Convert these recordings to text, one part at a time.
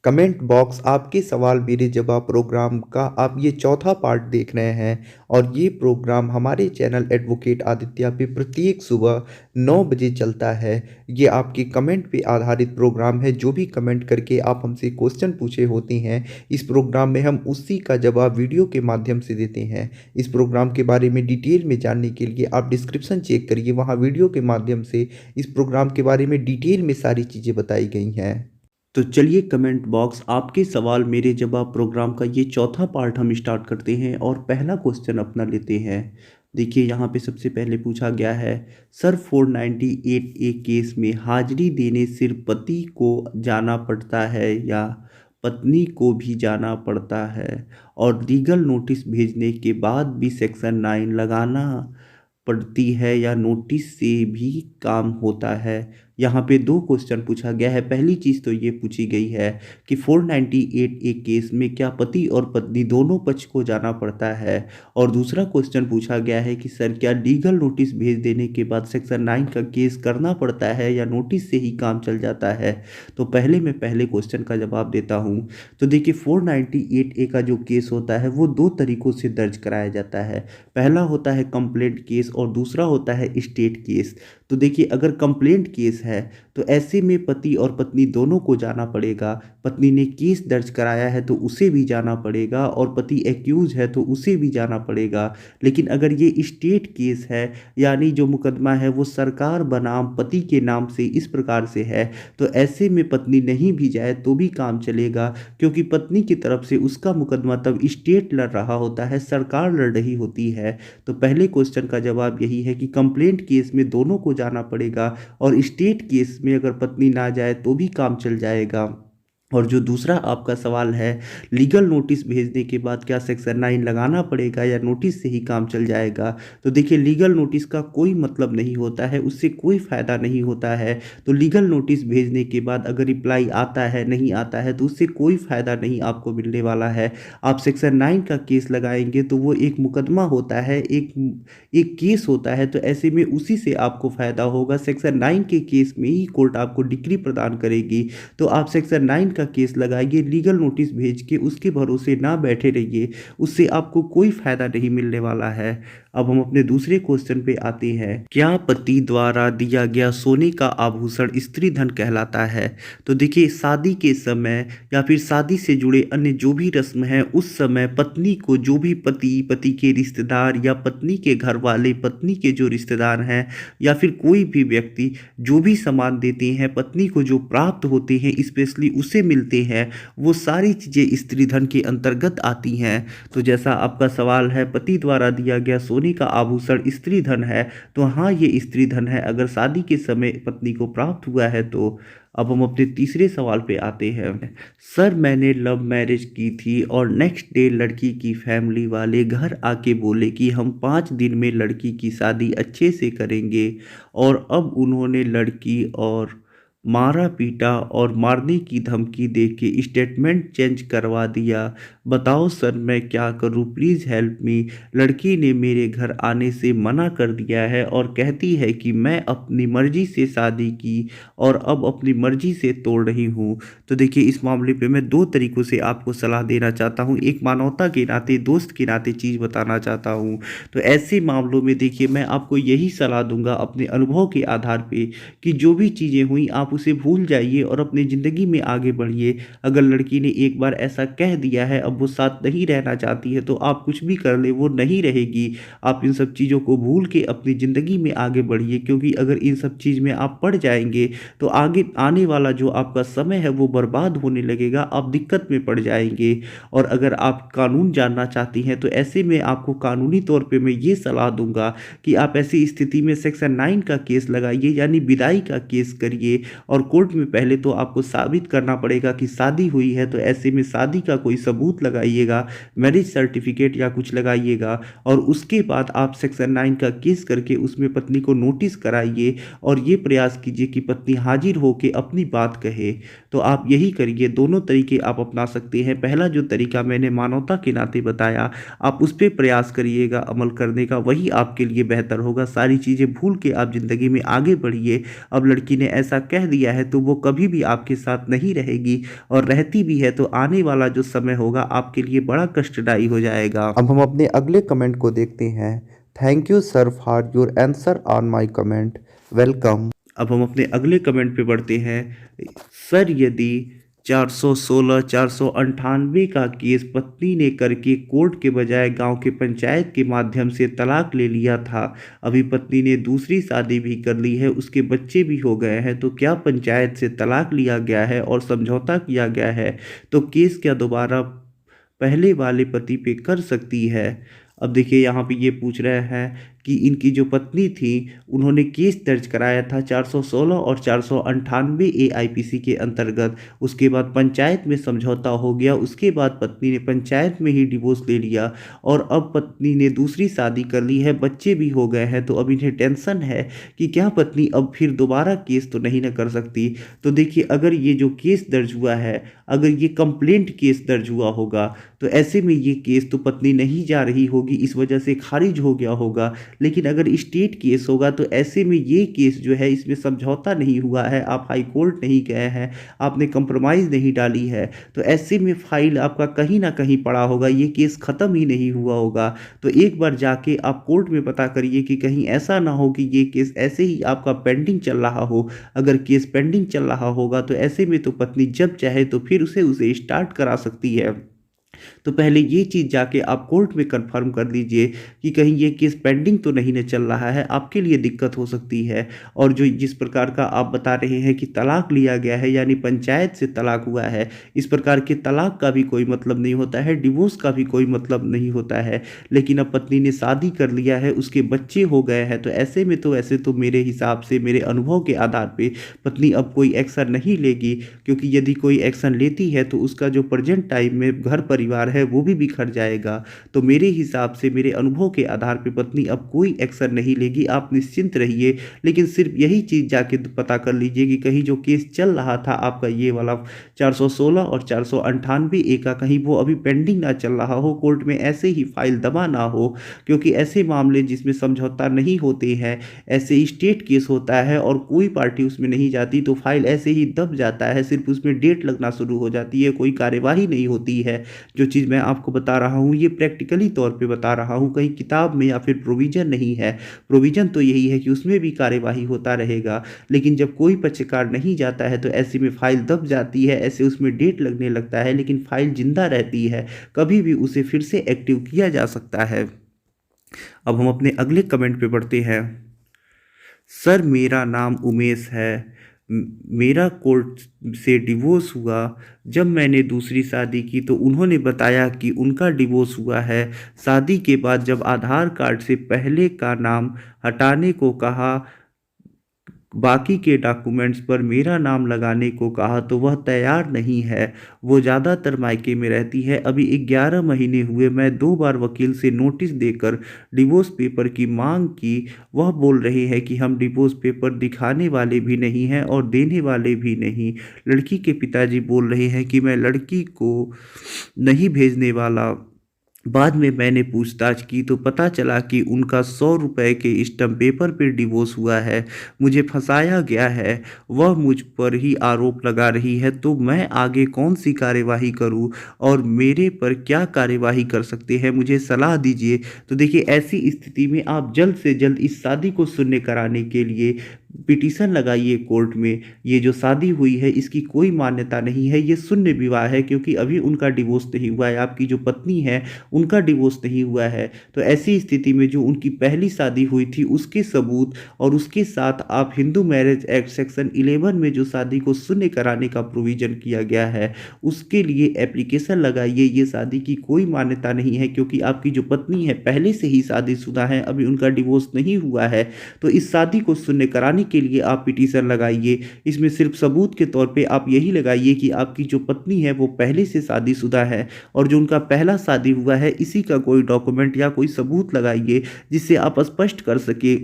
Comment box आपके सवाल मेरे जवाब प्रोग्राम का आप ये चौथा पार्ट देख रहे हैं और ये प्रोग्राम हमारे चैनल एडवोकेट आदित्य पे प्रत्येक सुबह 9 बजे चलता है। ये आपके कमेंट पे आधारित प्रोग्राम है। जो भी कमेंट करके आप हमसे क्वेश्चन पूछे होते हैं, इस प्रोग्राम में हम उसी का जवाब वीडियो के माध्यम से देते हैं। इस प्रोग्राम के बारे में डिटेल में जानने के लिए आप डिस्क्रिप्शन चेक करिए, वहाँ वीडियो के माध्यम से इस प्रोग्राम के बारे में डिटेल में सारी चीज़ें बताई गई हैं। तो चलिए कमेंट बॉक्स आपके सवाल मेरे जवाब प्रोग्राम का ये चौथा पार्ट हम स्टार्ट करते हैं और पहला क्वेश्चन अपना लेते हैं। देखिए यहाँ पे सबसे पहले पूछा गया है, सर 498A केस में हाजिरी देने सिर्फ पति को जाना पड़ता है या पत्नी को भी जाना पड़ता है, और लीगल नोटिस भेजने के बाद भी सेक्शन 9 लगाना पड़ती है या नोटिस से भी काम होता है। यहाँ पे दो क्वेश्चन पूछा गया है। पहली चीज़ तो ये पूछी गई है कि 498A केस में क्या पति और पत्नी दोनों पक्ष को जाना पड़ता है, और दूसरा क्वेश्चन पूछा गया है कि सर क्या लीगल नोटिस भेज देने के बाद सेक्शन 9 का केस करना पड़ता है या नोटिस से ही काम चल जाता है। तो पहले मैं पहले क्वेश्चन का जवाब देता हूँ। तो देखिए 498A का जो केस होता है वो दो तरीक़ों से दर्ज कराया जाता है। पहला होता है कंप्लेंट केस और दूसरा होता है स्टेट केस। तो देखिए अगर कंप्लेंट केस है तो ऐसे में पति और पत्नी दोनों को जाना पड़ेगा। पत्नी ने केस दर्ज कराया है तो उसे भी जाना पड़ेगा, और पति एक्यूज है तो उसे भी जाना पड़ेगा। लेकिन अगर ये स्टेट केस है, यानी जो मुकदमा है वो सरकार बनाम पति के नाम से इस प्रकार से है, तो ऐसे में पत्नी नहीं भी जाए तो भी काम चलेगा, क्योंकि पत्नी की तरफ से उसका मुकदमा तब स्टेट लड़ रहा होता है, सरकार लड़ रही होती है। तो पहले क्वेश्चन का जवाब यही है कि कंप्लेंट केस में दोनों को जाना पड़ेगा, और स्टेट केस में अगर पत्नी ना जाए तो भी काम चल जाएगा। और जो दूसरा आपका सवाल है, लीगल नोटिस भेजने के बाद क्या सेक्शन 9 लगाना पड़ेगा या नोटिस से ही काम चल जाएगा। तो देखिए लीगल नोटिस का कोई मतलब नहीं होता है, उससे कोई फ़ायदा नहीं होता है। तो लीगल नोटिस भेजने के बाद अगर रिप्लाई आता है नहीं आता है तो उससे कोई फ़ायदा नहीं आपको मिलने वाला है। आप सेक्शन 9 का केस लगाएंगे तो वो एक मुकदमा होता है, एक केस होता है, तो ऐसे में उसी से आपको फ़ायदा होगा। सेक्शन 9 के केस में ही कोर्ट आपको डिक्री प्रदान करेगी। तो आप सेक्शन 9 का केस लगाइए, लीगल नोटिस भेज के उसके भरोसे ना बैठे रहिए, उससे आपको कोई फायदा नहीं मिलने वाला है। अब हम अपने दूसरे क्वेश्चन पे आते हैं, क्या पति द्वारा दिया गया सोने का आभूषण स्त्री धन कहलाता है। तो देखिए शादी के समय या फिर शादी से जुड़े अन्य जो भी रस्म है उस समय पत्नी को जो भी पति के रिश्तेदार या पत्नी के घर वाले, पत्नी के जो रिश्तेदार हैं या फिर कोई भी व्यक्ति जो भी सामान देते हैं पत्नी को, जो प्राप्त होते हैं स्पेशली उसे मिलते हैं, वो सारी चीज़ें स्त्री धन के अंतर्गत आती हैं। तो जैसा आपका सवाल है पति द्वारा दिया गया सोने का आभूषण स्त्री धन है, तो हाँ ये स्त्री धन है अगर शादी के समय पत्नी को प्राप्त हुआ है तो। अब हम अपने तीसरे सवाल पे आते हैं, सर मैंने लव मैरिज की थी और नेक्स्ट डे लड़की की फैमिली वाले घर आके बोले कि हम 5 दिन में लड़की की शादी अच्छे से करेंगे, और अब उन्होंने लड़की और मारा पीटा और मारने की धमकी दे के स्टेटमेंट चेंज करवा दिया। बताओ सर मैं क्या करूं, प्लीज़ हेल्प मी। लड़की ने मेरे घर आने से मना कर दिया है और कहती है कि मैं अपनी मर्जी से शादी की और अब अपनी मर्जी से तोड़ रही हूं। तो देखिए इस मामले पे मैं दो तरीक़ों से आपको सलाह देना चाहता हूं, एक मानवता के नाते, दोस्त के नाते चीज़ बताना चाहता हूं। तो ऐसे मामलों में देखिए मैं आपको यही सलाह दूंगा अपने अनुभव के आधार पे कि जो भी चीज़ें हुई आप उसे भूल जाइए और अपनी ज़िंदगी में आगे बढ़िए। अगर लड़की ने एक बार ऐसा कह दिया है, अब वो साथ नहीं रहना चाहती है, तो आप कुछ भी कर ले वो नहीं रहेगी। आप इन सब चीज़ों को भूल के अपनी ज़िंदगी में आगे बढ़िए, क्योंकि अगर इन सब चीज़ में आप पड़ जाएंगे तो आगे आने वाला जो आपका समय है वो बर्बाद होने लगेगा, आप दिक्कत में पड़ जाएंगे। और अगर आप कानून जानना चाहती हैं तो ऐसे में आपको कानूनी तौर पर मैं ये सलाह दूंगा कि आप ऐसी स्थिति में सेक्शन 9 का केस लगाइए, यानी विदाई का केस करिए। और कोर्ट में पहले तो आपको साबित करना पड़ेगा कि शादी हुई है, तो ऐसे में शादी का कोई सबूत लगाइएगा, मैरिज सर्टिफिकेट या कुछ लगाइएगा, और उसके बाद आप सेक्शन 9 का केस करके उसमें पत्नी को नोटिस कराइए और ये प्रयास कीजिए कि पत्नी हाजिर होकर अपनी बात कहे। तो आप यही करिए, दोनों तरीके आप अपना सकते हैं। पहला जो तरीका मैंने मानवता के नाते बताया, आप उस पर प्रयास करिएगा अमल करने का, वही आपके लिए बेहतर होगा। सारी चीज़ें भूल के आप ज़िंदगी में आगे बढ़िए। अब लड़की ने ऐसा कह दिया है तो वो कभी भी आपके साथ नहीं रहेगी, और रहती भी है तो आने वाला जो समय होगा आपके लिए बड़ा कष्टदायी हो जाएगा। अब हम अपने अगले कमेंट को देखते हैं। Thank you sir for your answer on my comment, welcome. अब हम अपने अगले कमेंट पे बढ़ते हैं। सर यदि 416 498 का केस पत्नी ने करके कोर्ट के बजाय गांव के पंचायत के माध्यम से तलाक ले लिया था, अभी पत्नी ने दूसरी शादी भी कर ली है, उसके बच्चे भी हो गए हैं, तो क्या पंचायत से तलाक लिया गया है और समझौता किया गया है, तो केस क्या दोबारा पहले वाले पति पे कर सकती है? अब देखिए यहाँ पे ये पूछ रहे हैं कि इनकी जो पत्नी थी उन्होंने केस दर्ज कराया था 416 और 498 AIPC के अंतर्गत। उसके बाद पंचायत में समझौता हो गया, उसके बाद पत्नी ने पंचायत में ही डिवोर्स ले लिया और अब पत्नी ने दूसरी शादी कर ली है, बच्चे भी हो गए हैं, तो अब इन्हें टेंशन है कि क्या पत्नी अब फिर दोबारा केस तो नहीं न कर सकती। तो देखिए अगर ये जो केस दर्ज हुआ है, अगर ये कंप्लेंट केस दर्ज हुआ होगा तो ऐसे में ये केस तो पत्नी नहीं जा रही होगी, इस वजह से खारिज हो गया होगा। लेकिन अगर स्टेट केस होगा तो ऐसे में ये केस जो है इसमें समझौता नहीं हुआ है, आप हाई कोर्ट नहीं गए हैं, आपने कंप्रोमाइज़ नहीं डाली है, तो ऐसे में फाइल आपका कहीं ना कहीं पड़ा होगा, ये केस ख़त्म ही नहीं हुआ होगा। तो एक बार जाके आप कोर्ट में पता करिए कि कहीं ऐसा ना हो कि ये केस ऐसे ही आपका पेंडिंग चल रहा हो। अगर केस पेंडिंग चल रहा होगा तो ऐसे में तो पत्नी जब चाहे तो फिर उसे स्टार्ट करा सकती है। तो पहले ये चीज़ जाके आप कोर्ट में कंफर्म कर लीजिए कि कहीं ये केस पेंडिंग तो नहीं न चल रहा है, आपके लिए दिक्कत हो सकती है। और जो जिस प्रकार का आप बता रहे हैं कि तलाक लिया गया है यानी पंचायत से तलाक हुआ है, इस प्रकार के तलाक का भी कोई मतलब नहीं होता है, डिवोर्स का भी कोई मतलब नहीं होता है। लेकिन अब पत्नी ने शादी कर लिया है, उसके बच्चे हो गए हैं, तो ऐसे में तो ऐसे तो मेरे हिसाब से, मेरे अनुभव के आधार पे पत्नी अब कोई एक्शन नहीं लेगी, क्योंकि यदि कोई एक्शन लेती है तो उसका जो प्रेजेंट टाइम में घर परिवार है वो भी बिखर जाएगा। तो मेरे हिसाब से, मेरे अनुभव के आधार पे पत्नी अब कोई एक्शन नहीं लेगी, आप निश्चिंत रहिए। लेकिन सिर्फ यही चीज़ जाके पता कर लीजिए कि कहीं जो केस चल रहा था आपका ये वाला 416 और 498A का, कहीं वो अभी पेंडिंग ना चल रहा हो, कोर्ट में ऐसे ही फाइल दबा ना हो। क्योंकि ऐसे मामले जिसमें समझौता नहीं होते हैं, ऐसे स्टेट केस होता है और कोई पार्टी उसमें नहीं जाती, तो फाइल ऐसे ही दब जाता है, सिर्फ उसमें डेट लगना शुरू हो जाती है, कोई कार्यवाही नहीं होती है। जो चीज़ मैं आपको बता रहा हूँ ये प्रैक्टिकली तौर पे बता रहा हूँ, कहीं किताब में या फिर प्रोविज़न नहीं है। प्रोविज़न तो यही है कि उसमें भी कार्यवाही होता रहेगा, लेकिन जब कोई पक्षकार नहीं जाता है तो ऐसे में फाइल दब जाती है, ऐसे उसमें डेट लगने लगता है, लेकिन फाइल जिंदा रहती है, कभी भी उसे फिर से एक्टिव किया जा सकता है। अब हम अपने अगले कमेंट पे बढ़ते हैं। सर मेरा नाम उमेश है, मेरा कोर्ट से डिवोर्स हुआ। जब मैंने दूसरी शादी की तो उन्होंने बताया कि उनका डिवोर्स हुआ है। शादी के बाद जब आधार कार्ड से पहले का नाम हटाने को कहा, बाकी के डॉक्यूमेंट्स पर मेरा नाम लगाने को कहा तो वह तैयार नहीं है। वो ज़्यादातर मायके में रहती है। अभी 11 महीने हुए, मैं 2 बार वकील से नोटिस देकर डिवोर्स पेपर की मांग की। वह बोल रहे हैं कि हम डिवोर्स पेपर दिखाने वाले भी नहीं हैं और देने वाले भी नहीं। लड़की के पिताजी बोल रहे हैं कि मैं लड़की को नहीं भेजने वाला। बाद में मैंने पूछताछ की तो पता चला कि उनका 100 रुपए के स्टम्प पेपर पर डिवोर्स हुआ है। मुझे फंसाया गया है, वह मुझ पर ही आरोप लगा रही है, तो मैं आगे कौन सी कार्यवाही करूं और मेरे पर क्या कार्यवाही कर सकते हैं, मुझे सलाह दीजिए। तो देखिए ऐसी स्थिति में आप जल्द से जल्द इस शादी को शून्य कराने के लिए पिटीशन लगाइए कोर्ट में। ये जो शादी हुई है इसकी कोई मान्यता नहीं है, ये शून्य विवाह है, क्योंकि अभी उनका डिवोर्स नहीं हुआ है, आपकी जो पत्नी है उनका डिवोर्स नहीं हुआ है। तो ऐसी स्थिति में जो उनकी पहली शादी हुई थी उसके सबूत और उसके साथ आप हिंदू मैरिज एक्ट सेक्शन 11 में जो शादी को शून्य कराने का प्रोविज़न किया गया है उसके लिए एप्लीकेशन लगाइए। ये शादी की कोई मान्यता नहीं है, क्योंकि आपकी जो पत्नी है पहले से ही शादीशुदा है, अभी उनका डिवोर्स नहीं हुआ है। तो इस शादी को शून्य कराने के लिए आप पिटीशन लगाइए। इसमें सिर्फ सबूत के तौर पे आप यही लगाइए कि आपकी जो पत्नी है वो पहले से शादीशुदा है और जो उनका पहला शादी हुआ है इसी का कोई डॉक्यूमेंट या कोई सबूत लगाइए, जिससे आप स्पष्ट कर सके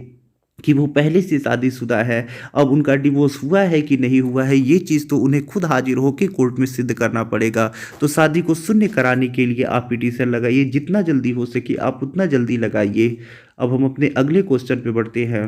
कि वो पहले से शादीशुदा है। अब उनका डिवोर्स हुआ है कि नहीं हुआ है ये चीज़ तो उन्हें खुद हाजिर होकर कोर्ट में सिद्ध करना पड़ेगा। तो शादी को शून्य कराने के लिए आप पिटीशन लगाइए, जितना जल्दी हो सके आप उतना जल्दी लगाइए। अब हम अपने अगले क्वेश्चन पे बढ़ते हैं।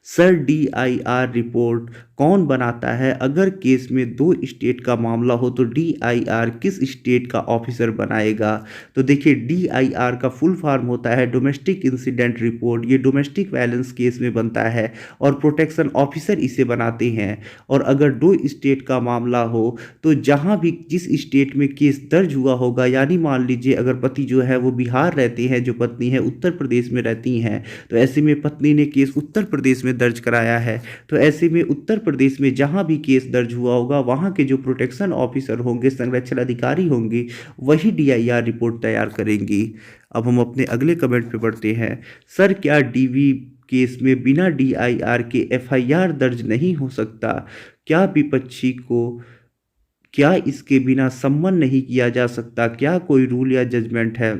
सर DIR रिपोर्ट कौन बनाता है? अगर केस में 2 स्टेट का मामला हो तो DIR किस स्टेट का ऑफिसर बनाएगा? तो देखिए, DIR का फुल फॉर्म होता है डोमेस्टिक इंसिडेंट रिपोर्ट। ये डोमेस्टिक वायलेंस केस में बनता है और प्रोटेक्शन ऑफिसर इसे बनाते हैं। और अगर 2 स्टेट का मामला हो तो जहाँ भी जिस स्टेट में केस दर्ज हुआ होगा, यानी मान लीजिए अगर पति जो है वो बिहार रहते हैं, जो पत्नी है उत्तर प्रदेश में रहती हैं, तो ऐसे में पत्नी ने केस उत्तर प्रदेश में दर्ज कराया है, तो ऐसे में उत्तर प्रदेश में जहाँ भी केस दर्ज हुआ होगा वहाँ के जो प्रोटेक्शन ऑफिसर होंगे, संरक्षण अधिकारी होंगे, वही DIR रिपोर्ट तैयार करेंगी। अब हम अपने अगले कमेंट पे बढ़ते हैं। सर, क्या DV केस में बिना DIR के FIR दर्ज नहीं हो सकता? क्या विपक्षी को क्या इसके बिना सम्मन नहीं किया जा सकता? क्या कोई रूल या जजमेंट है?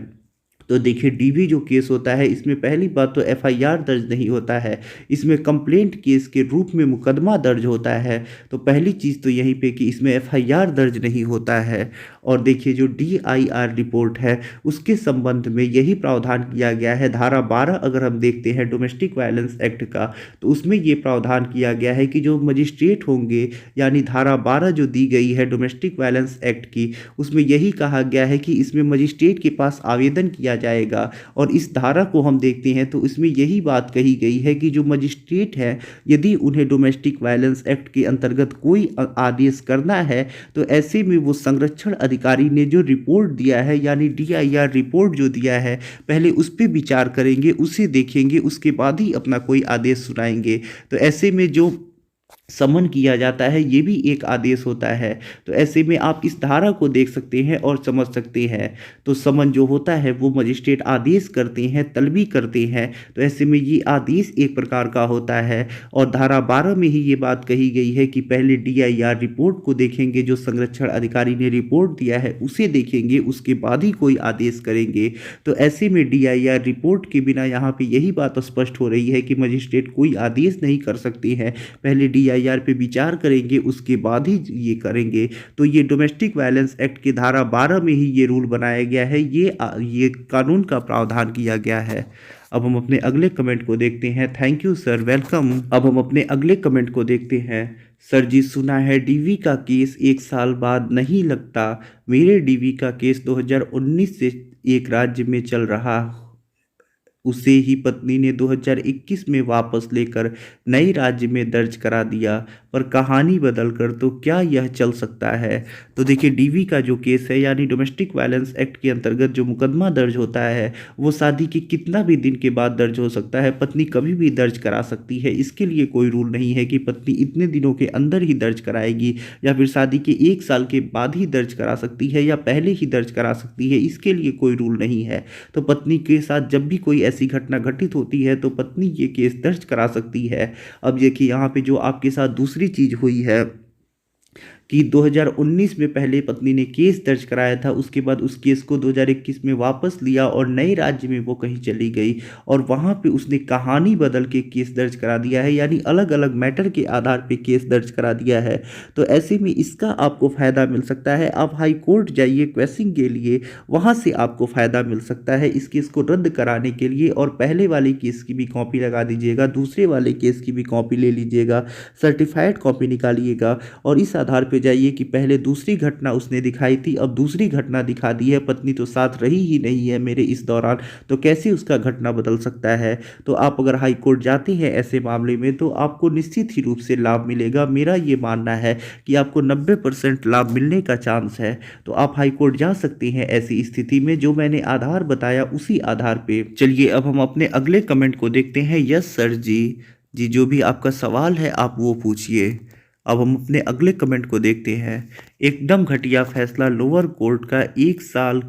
तो देखिए, DV जो केस होता है इसमें पहली बात तो FIR दर्ज नहीं होता है, इसमें कंप्लेंट केस के रूप में मुकदमा दर्ज होता है। तो पहली चीज़ तो यहीं पे कि इसमें FIR दर्ज नहीं होता है। और देखिए, जो DIR रिपोर्ट है उसके संबंध में यही प्रावधान किया गया है। धारा 12 अगर हम देखते हैं डोमेस्टिक वायलेंस एक्ट का, तो उसमें ये प्रावधान किया गया है कि जो मजिस्ट्रेट होंगे, यानी धारा 12 जो दी गई है डोमेस्टिक वायलेंस एक्ट की, उसमें यही कहा गया है कि इसमें मजिस्ट्रेट के पास आवेदन किया जाएगा। और इस धारा को हम देखते हैं तो इसमें यही बात कही गई है कि जो मजिस्ट्रेट है, यदि उन्हें डोमेस्टिक वायलेंस एक्ट के अंतर्गत कोई आदेश करना है तो ऐसे में वो संरक्षण अधिकारी ने जो रिपोर्ट दिया है, यानी DIR रिपोर्ट जो दिया है, पहले उस पर विचार करेंगे, उसे देखेंगे, उसके बाद ही अपना कोई आदेश सुनाएंगे। तो ऐसे में जो समन किया जाता है ये भी एक आदेश होता है। तो ऐसे में आप इस धारा को देख सकते हैं और समझ सकते हैं। तो समन जो होता है वो मजिस्ट्रेट आदेश करते हैं, तलबी करते हैं, तो ऐसे में ये आदेश एक प्रकार का होता है। और धारा 12 में ही ये बात कही गई है कि पहले DIR रिपोर्ट को देखेंगे, जो संरक्षण अधिकारी ने रिपोर्ट दिया है उसे देखेंगे, उसके बाद ही कोई आदेश करेंगे। तो ऐसे में DIR रिपोर्ट के बिना यहाँ पे यही बात स्पष्ट हो रही है कि मजिस्ट्रेट कोई आदेश नहीं कर सकती है, पहले DIR पे विचार करेंगे, उसके बाद ही ये करेंगे। तो ये डोमेस्टिक वायलेंस एक्ट की धारा 12 में ही ये रूल बनाया गया है, ये कानून का प्रावधान किया गया है। अब हम अपने अगले कमेंट को देखते हैं। Thank you sir, welcome. अब हम अपने अगले कमेंट को देखते हैं। सर जी, सुना है DV का केस 1 साल बाद नहीं लगता। मेरे DV का केस 2019 से एक राज्य में चल रहा, उसे ही पत्नी ने 2021 में वापस लेकर नए राज्य में दर्ज करा दिया, पर कहानी बदलकर, तो क्या यह चल सकता है? तो देखिए, DV का जो केस है, यानी डोमेस्टिक वायलेंस एक्ट के अंतर्गत जो मुकदमा दर्ज होता है, वो शादी के कितना भी दिन के बाद दर्ज हो सकता है, पत्नी कभी भी दर्ज करा सकती है। इसके लिए कोई रूल नहीं है कि पत्नी इतने दिनों के अंदर ही दर्ज कराएगी, या फिर शादी के 1 साल के बाद ही दर्ज करा सकती है, या पहले ही दर्ज करा सकती है। इसके लिए कोई रूल नहीं है। तो पत्नी के साथ जब भी कोई ऐसी घटना घटित होती है तो पत्नी ये केस दर्ज करा सकती है। अब देखिए, यहाँ पे जो आपके साथ दूसरी चीज हुई है कि 2019 में पहले पत्नी ने केस दर्ज कराया था, उसके बाद उस केस को 2021 में वापस लिया और नए राज्य में वो कहीं चली गई और वहाँ पे उसने कहानी बदल के केस दर्ज करा दिया है, यानी अलग अलग मैटर के आधार पे केस दर्ज करा दिया है। तो ऐसे में इसका आपको फ़ायदा मिल सकता है। आप हाई कोर्ट जाइए क्वेश्चन के लिए, वहाँ से आपको फ़ायदा मिल सकता है इस केस को रद्द कराने के लिए। और पहले वाले केस की भी कॉपी लगा दीजिएगा, दूसरे वाले केस की भी कॉपी ले लीजिएगा, सर्टिफाइड कॉपी निकालिएगा और इस आधार पे जाइए कि पहले दूसरी घटना उसने दिखाई थी, अब दूसरी घटना दिखा दी है, पत्नी तो साथ रही ही नहीं है मेरे इस दौरान, तो कैसे उसका घटना बदल सकता है। तो आप अगर हाई कोर्ट जाते हैं ऐसे मामले में तो आपको निश्चित ही रूप से लाभ मिलेगा। मेरा ये मानना है कि आपको 90% लाभ मिलने का चांस है। तो आप हाई कोर्ट जा सकते हैं ऐसी स्थिति में, जो मैंने आधार बताया उसी आधार पे। चलिए अब हम अपने अगले कमेंट को देखते हैं। यस सर जी जो भी आपका सवाल है आप वो पूछिए। अब हम अपने अगले कमेंट को देखते हैं। एकदम घटिया फैसला, लोअर कोर्ट का 1 साल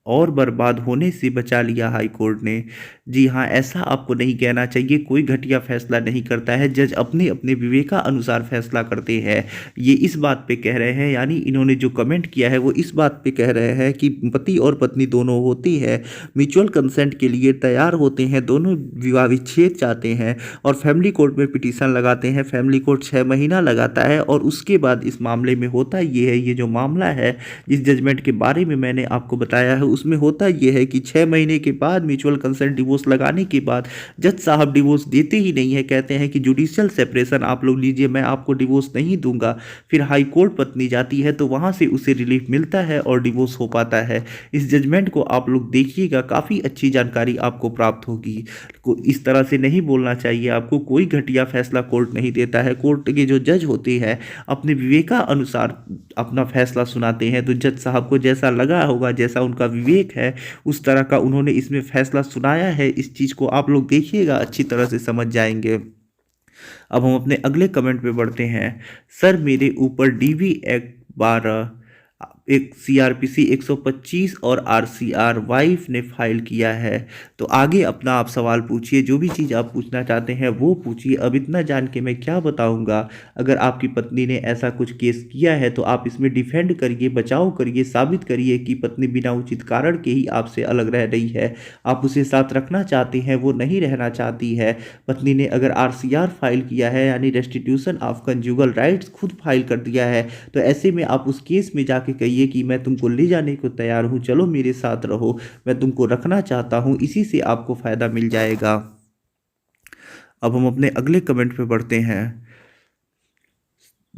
और बर्बाद होने से बचा लिया हाई कोर्ट ने। जी हाँ, ऐसा आपको नहीं कहना चाहिए। कोई घटिया फैसला नहीं करता है, जज अपने अपने विवेका अनुसार फैसला करते हैं। ये इस बात पे कह रहे हैं, यानी इन्होंने जो कमेंट किया है वो इस बात पे कह रहे हैं कि पति और पत्नी दोनों होती है, म्यूचुअल कंसेंट के लिए तैयार होते हैं, दोनों विवाह विच्छेद चाहते हैं और फैमिली कोर्ट में पिटीशन लगाते हैं। फैमिली कोर्ट 6 महीना लगाता है और उसके बाद इस मामले में होता ये है, ये जो मामला है, जिस जजमेंट के बारे में मैंने आपको बताया है उसमें होता ये है कि 6 महीने के बाद म्यूचुअल कंसेंट डिवोर्स लगाने के बाद जज साहब डिवोर्स देते ही नहीं है, कहते हैं कि जुडिशियल सेपरेशन आप लोग लीजिए, मैं आपको डिवोर्स नहीं दूंगा। फिर हाई कोर्ट पत्नी जाती है तो वहाँ से उसे रिलीफ मिलता है और डिवोर्स हो पाता है। इस जजमेंट को आप लोग देखिएगा, काफ़ी अच्छी जानकारी आपको प्राप्त होगी। इस तरह से नहीं बोलना चाहिए आपको, कोई घटिया फैसला कोर्ट नहीं देता है। कोर्ट के जो जज होते हैं अपने विवेका अनुसार अपना फैसला सुनाते हैं, तो जज साहब को जैसा लगा होगा, जैसा उनका विवेक है, उस तरह का उन्होंने इसमें फैसला सुनाया है। इस चीज़ को आप लोग देखिएगा, अच्छी तरह से समझ जाएंगे। अब हम अपने अगले कमेंट पे बढ़ते हैं। सर मेरे ऊपर डीवी एक्ट 12 एक सीआरपीसी 125 और आरसीआर वाइफ ने फाइल किया है। तो आगे अपना आप सवाल पूछिए, जो भी चीज़ आप पूछना चाहते हैं वो पूछिए। अब इतना जान के मैं क्या बताऊंगा, अगर आपकी पत्नी ने ऐसा कुछ केस किया है तो आप इसमें डिफेंड करिए, बचाव करिए, साबित करिए कि पत्नी बिना उचित कारण के ही आपसे अलग रह रही है, आप उसे साथ रखना चाहते हैं, वो नहीं रहना चाहती है। पत्नी ने अगर आरसीआर फाइल किया है यानी रेस्टिट्यूशन ऑफ कंजुगल राइट्स खुद फाइल कर दिया है, तो ऐसे में आप उस केस में जाके कहिए कि मैं तुमको ले जाने को तैयार हूँ, चलो मेरे साथ रहो, मैं तुमको रखना चाहता हूँ, इसी से आपको फ़ायदा मिल जाएगा। अब हम अपने अगले कमेंट पे बढ़ते हैं।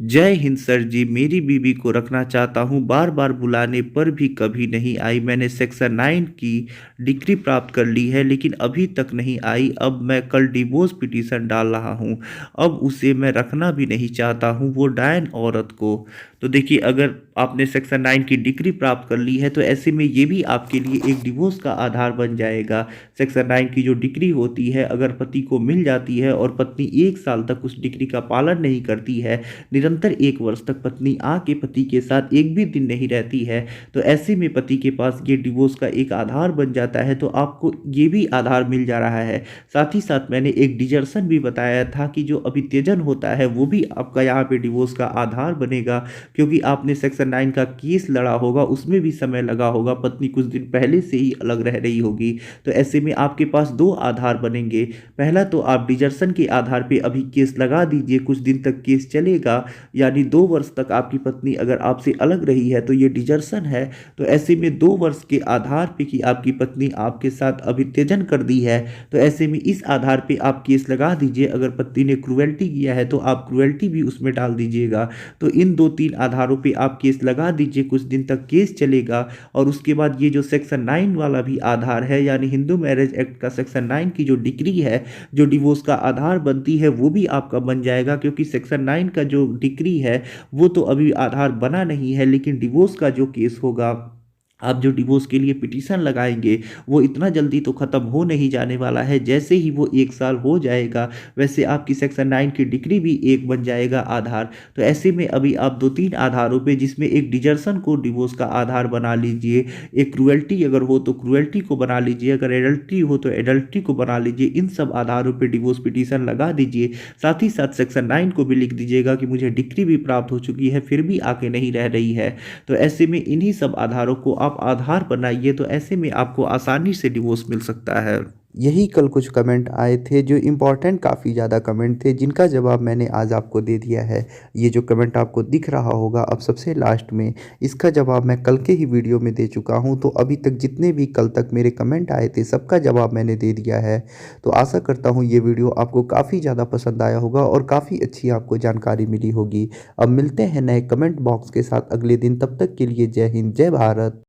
जय हिंद सर जी, मेरी बीवी को रखना चाहता हूँ, बार बार बुलाने पर भी कभी नहीं आई। मैंने सेक्शन 9 की डिग्री प्राप्त कर ली है लेकिन अभी तक नहीं आई। अब मैं कल डिवोर्स पिटीशन डाल रहा हूँ, अब उसे मैं रखना भी नहीं चाहता हूँ, वो डायन औरत को। तो देखिए, अगर आपने सेक्शन 9 की डिग्री प्राप्त कर ली है तो ऐसे में ये भी आपके लिए एक डिवोर्स का आधार बन जाएगा। सेक्शन 9 की जो डिग्री होती है, अगर पति को मिल जाती है और पत्नी 1 साल तक उस डिग्री का पालन नहीं करती है, निरंतर 1 वर्ष तक पत्नी आके पति के साथ एक भी दिन नहीं रहती है, तो ऐसे में पति के पास ये डिवोर्स का एक आधार बन जाता है। तो आपको ये भी आधार मिल जा रहा है। साथ ही साथ मैंने एक डिजर्शन भी बताया था कि जो अभित्यजन होता है वो भी आपका यहाँ पे डिवोर्स का आधार बनेगा, क्योंकि आपने सेक्शन 9 का केस लड़ा होगा, उसमें भी समय लगा होगा, पत्नी कुछ दिन पहले से ही अलग रह रही होगी। तो ऐसे में आपके पास 2 आधार बनेंगे। पहला तो आप डिजर्शन के आधार पे अभी केस लगा दीजिए, कुछ दिन तक केस चलेगा, यानी 2 वर्ष तक आपकी पत्नी अगर आपसे अलग रही है तो ये डिजर्शन है। तो ऐसे में 2 वर्ष के आधार पे कि आपकी पत्नी आपके साथ अभित्यजन कर दी है, तो ऐसे में इस आधार पे आप केस लगा दीजिए। अगर पत्नी ने क्रुएल्टी किया है तो आप क्रुएल्टी भी उसमें डाल दीजिएगा। तो इन 2-3 आधारों पे आप केस लगा दीजिए, कुछ दिन तक केस चलेगा। और उसके बाद ये जो सेक्शन 9 वाला भी आधार है, यानी हिंदू मैरिज एक्ट का सेक्शन 9 की जो डिग्री है, जो डिवोर्स का आधार बनती है, वो भी आपका बन जाएगा। क्योंकि सेक्शन 9 का जो डिग्री है वो तो अभी आधार बना नहीं है, लेकिन डिवोर्स का जो केस होगा, आप जो डिवोर्स के लिए पिटीशन लगाएंगे, वो इतना जल्दी तो ख़त्म हो नहीं जाने वाला है। जैसे ही वो 1 साल हो जाएगा, वैसे आपकी सेक्शन 9 की डिग्री भी एक बन जाएगा आधार। तो ऐसे में अभी आप 2-3 आधारों पे, जिसमें एक डिजर्शन को डिवोर्स का आधार बना लीजिए, एक क्रुएल्टी अगर हो तो क्रुएल्टी को बना लीजिए, अगर एडल्ट्री हो तो एडल्ट्री को बना लीजिए। इन सब आधारों पर डिवोर्स पिटीशन लगा दीजिए। साथ ही साथ सेक्शन 9 को भी लिख दीजिएगा कि मुझे डिग्री भी प्राप्त हो चुकी है, फिर भी आके नहीं रह रही है। तो ऐसे में इन्हीं सब आधारों को आप आधार बनाइए, तो ऐसे में आपको आसानी से डिवोर्स मिल सकता है। यही कल कुछ कमेंट आए थे जो इम्पोर्टेंट, काफ़ी ज़्यादा कमेंट थे, जिनका जवाब मैंने आज आपको दे दिया है। ये जो कमेंट आपको दिख रहा होगा अब सबसे लास्ट में, इसका जवाब मैं कल के ही वीडियो में दे चुका हूँ। तो अभी तक जितने भी कल तक मेरे कमेंट आए थे सबका जवाब मैंने दे दिया है। तो आशा करता हूँ ये वीडियो आपको काफ़ी ज़्यादा पसंद आया होगा और काफ़ी अच्छी आपको जानकारी मिली होगी। अब मिलते हैं नए कमेंट बॉक्स के साथ अगले दिन, तब तक के लिए जय हिंद, जय भारत।